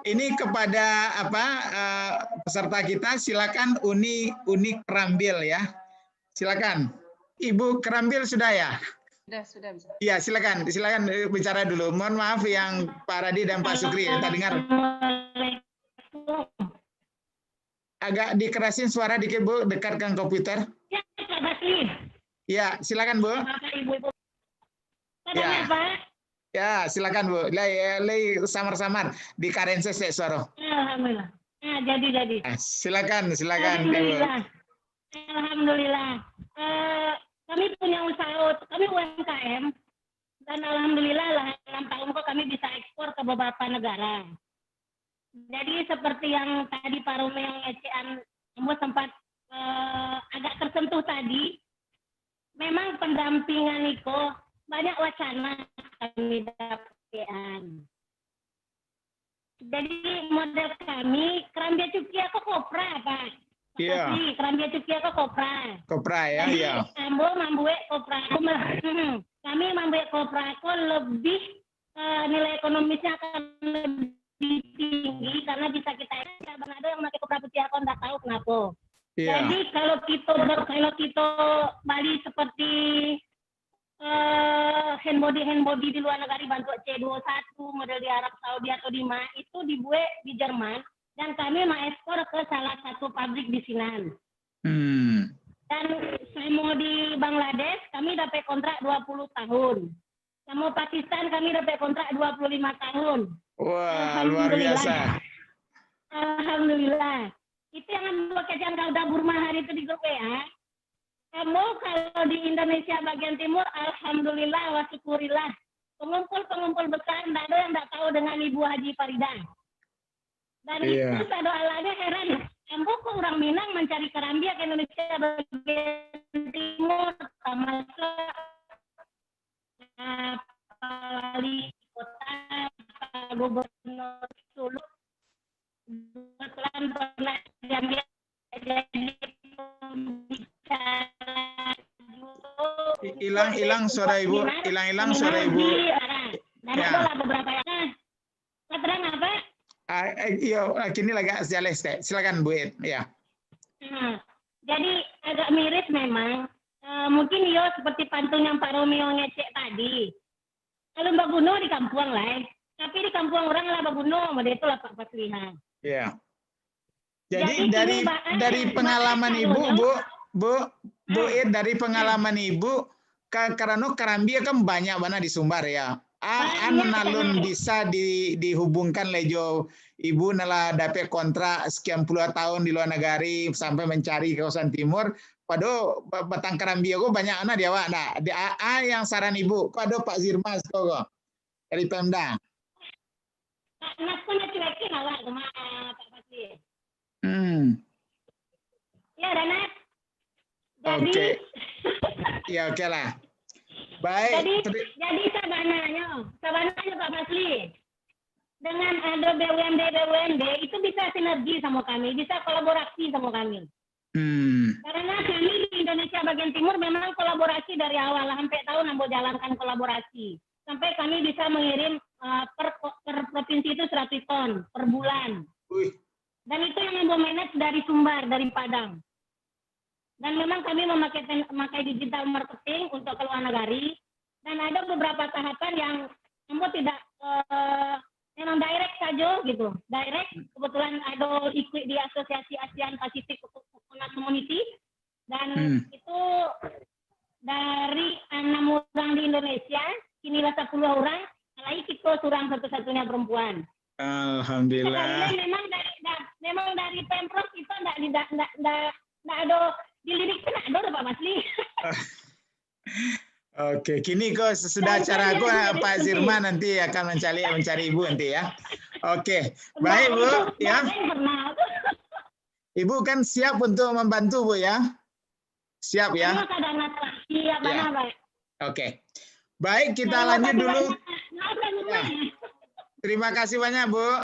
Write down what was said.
Ini kepada peserta kita, silakan Uni Kerambil ya. Silakan. Ibu Kerambil sudah ya? Sudah bisa. Iya, silakan bicara dulu. Mohon maaf yang Pak Radi dan Pak Sukri kita dengar. Agak dikerasin suara dikit Bu, dekatkan komputer. Ya, Pak Basri. Ya, silakan Bu. Bapak Ibu. Ya. Pak. Ya, silakan Bu. Lay samar-samar di karenses suara. Alhamdulillah. Nah, jadi. Silakan Alhamdulillah. Ibu. Alhamdulillah. Kami punya usaha, kami UMKM, dan alhamdulillah lah 6 tahun kok kami bisa ekspor ke beberapa negara. Jadi seperti yang tadi Pak Romi yang ngecean, sempat agak tersentuh tadi, memang pendampingan itu banyak wacana kami dapatkan. Jadi model kami Kerambia Cukia ke Kopra, Pak. Iya. Kerambia Cukia ke Kopra. Kopra ya, jadi, iya. Ambo membuat Kopra. Kami membuat Kopra aku lebih nilai ekonomisnya akan lebih tinggi karena bisa kita ada yang pakai Kopra Putih aku nggak tahu kenapa. Iya. Jadi kalau kita Bali seperti handbody di luar negara bantu C21 model di Arab Saudi atau di mana itu dibuat di Jerman dan kami mengekspor ke salah satu pabrik di Sinan. Dan sama di Bangladesh kami dapat kontrak 20 tahun. Sama Pakistan kami dapat kontrak 25 tahun. Wah, luar biasa. Alhamdulillah. Itu yang membuat kejadian Kauda Burma hari itu di grup WA. Kamu kalau di Indonesia bagian timur, alhamdulillah wa syukurillah. Pengumpul besar, tidak ada yang tidak tahu dengan Ibu Haji Faridah. Dan itu satu alanya heran. Kamu kok orang Minang mencari Kerambia ke Indonesia bagian timur, termasuk wali kota, gubernur Sulu. Kebetulan pernah jadi hilang suara Ibu, hilang suara Ibu. Ya. Beberapa ya. Terang apa? Iya, kini lagi jelas. Silakan Bu Ed. Ya. Jadi agak miris memang. Mungkin seperti pantun yang Pak Romeo ngecek tadi. Kalau Mbak Guno di kampung lah, tapi di kampung orang lah Mbak Guno, itu lah Pak Paslihan. Iya. Jadi dari pengalaman Ibu, Bu Ed, dari pengalaman Ibu, karena Kerambia kan banyak mana di Sumbar ya. Nalun bisa dihubungkan lejo Ibu nala dapat kontrak sekian puluh tahun di luar negara sampai mencari kawasan timur. Pado batang Kerambia kok banyak anak dia Wak. Nah, di yang saran Ibu, pado Pak Zirmas kok dari Pemda. Nak pun cuekin awak sama Pak Fatih. Ya, Danat. Oke. Ya, oke lah. Baik. Jadi sabananya Pak Masli. Dengan ada BUMD itu bisa sinergi sama kami, bisa kolaborasi sama kami. Karena kami di Indonesia bagian timur memang kolaborasi dari awal, sampai tahun Ambo jalankan kolaborasi. Sampai kami bisa mengirim per provinsi itu 100 ton per bulan. Dan itu yang Ambo manage dari Sumbar, dari Padang. Dan memang kami memakai digital marketing untuk keluar negara. Dan ada beberapa tahapan yang Ambo tidak memang direct saja gitu. Direct, kebetulan ada ikut di Asosiasi ASEAN Pacific Coconut Community. Dan itu dari 6 orang di Indonesia, kinilah 10 orang, lagi kita surang satu-satunya perempuan. Alhamdulillah. Memang dari Pemprov kita tidak ada dilirik ada Pak Masli. Oke, kini kok sudah acara aku Pak Zirman nanti akan mencari Ibu nanti ya. Oke, baik Bu ya. Ibu kan siap untuk membantu Bu ya. Siap ya. Siap ya. Oke. Baik, kita lanjut dulu. Terima kasih banyak Bu.